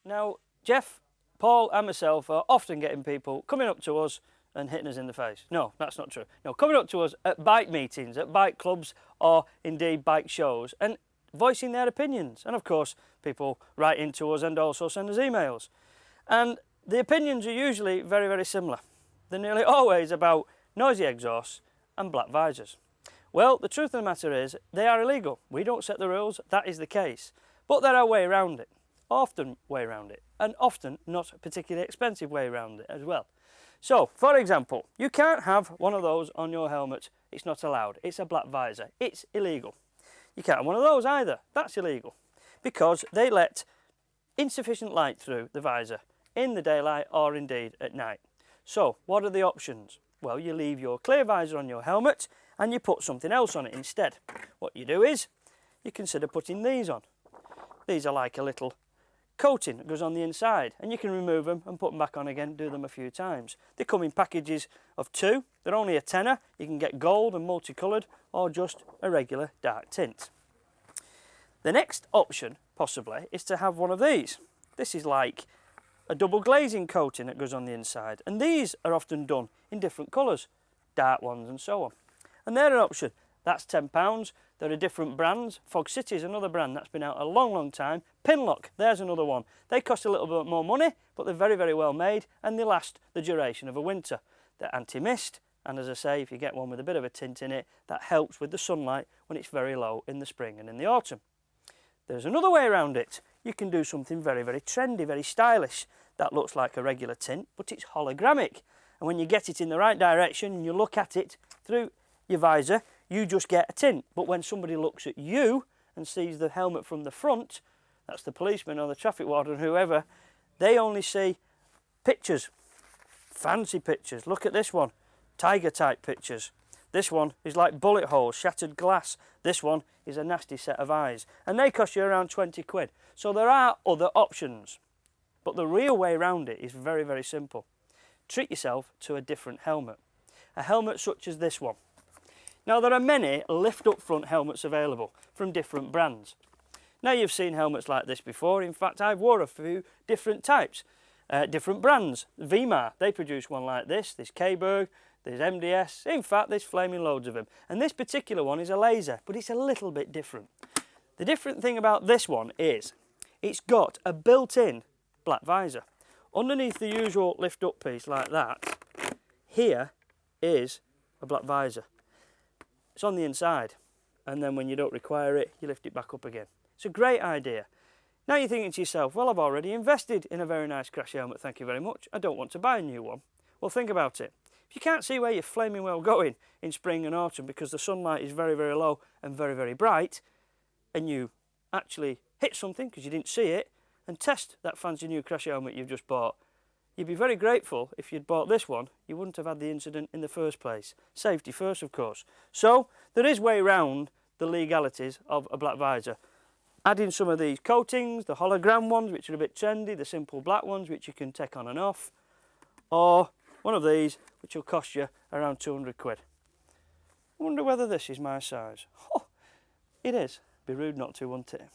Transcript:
Now, Jeff, Paul and myself are often getting people coming up to us and hitting us in the face. No, that's not true. No, coming up to us at bike meetings, at bike clubs, or indeed bike shows, and voicing their opinions. And of course, people write into us and also send us emails. And the opinions are usually very, very similar. They're nearly always about noisy exhausts and black visors. Well, the truth of the matter is, they are illegal. We don't set the rules, that is the case. But there are a way around it, often way around it, and often not a particularly expensive way around it as well. So, for example, you can't have one of those on your helmet. It's not allowed. It's a black visor. It's illegal. You can't have one of those either. That's illegal because they let insufficient light through the visor in the daylight or indeed at night. So, what are the options? Well, you leave your clear visor on your helmet and you put something else on it instead. What you do is you consider putting these on. These are like a little coating that goes on the inside, and you can remove them and put them back on again, do them a few times. They come in packages of 2, they're only a tenner. You can get gold and multicoloured or just a regular dark tint. The next option possibly is to have one of these. This is like a double glazing coating that goes on the inside, and these are often done in different colours, dark ones and so on. And they're an option. That's £10. There are different brands. Fog City is another brand that's been out a long, long time. Pinlock, there's another one. They cost a little bit more money, but they're very, very well made, and they last the duration of a winter. They're anti-mist, and as I say, if you get one with a bit of a tint in it, that helps with the sunlight when it's very low in the spring and in the autumn. There's another way around it. You can do something very, very trendy, very stylish. That looks like a regular tint, but it's holographic. And when you get it in the right direction and you look at it through your visor, you just get a tint. But when somebody looks at you and sees the helmet from the front, that's the policeman or the traffic warden, whoever, they only see pictures, fancy pictures. Look at this one, tiger type pictures. This one is like bullet holes, shattered glass. This one is a nasty set of eyes, and they cost you around 20 quid. So there are other options, but the real way around it is very, very simple. Treat yourself to a different helmet. A helmet such as this one. Now, there are many lift-up front helmets available from different brands. Now, you've seen helmets like this before. In fact, I've wore a few different types, different brands. Vemar, they produce one like this. There's K-Berg, there's MDS. In fact, there's flaming loads of them. And this particular one is a laser, but it's a little bit different. The different thing about this one is it's got a built-in black visor. Underneath the usual lift-up piece like that, here is a black visor. It's on the inside, and then when you don't require it, you lift it back up again. It's a great idea. Now you're thinking to yourself, well, I've already invested in a very nice crash helmet, thank you very much. I don't want to buy a new one. Well, think about it. If you can't see where you're flaming well going in spring and autumn because the sunlight is very, very low and very, very bright, and you actually hit something because you didn't see it, and test that fancy new crash helmet you've just bought, you'd be very grateful if you'd bought this one. You wouldn't have had the incident in the first place. Safety first, of course. So there is way around the legalities of a black visor. Adding some of these coatings, the hologram ones, which are a bit trendy, the simple black ones, which you can take on and off, or one of these, which will cost you around 200 quid. I wonder whether this is my size. Oh, it is. Be rude not to, wouldn't it?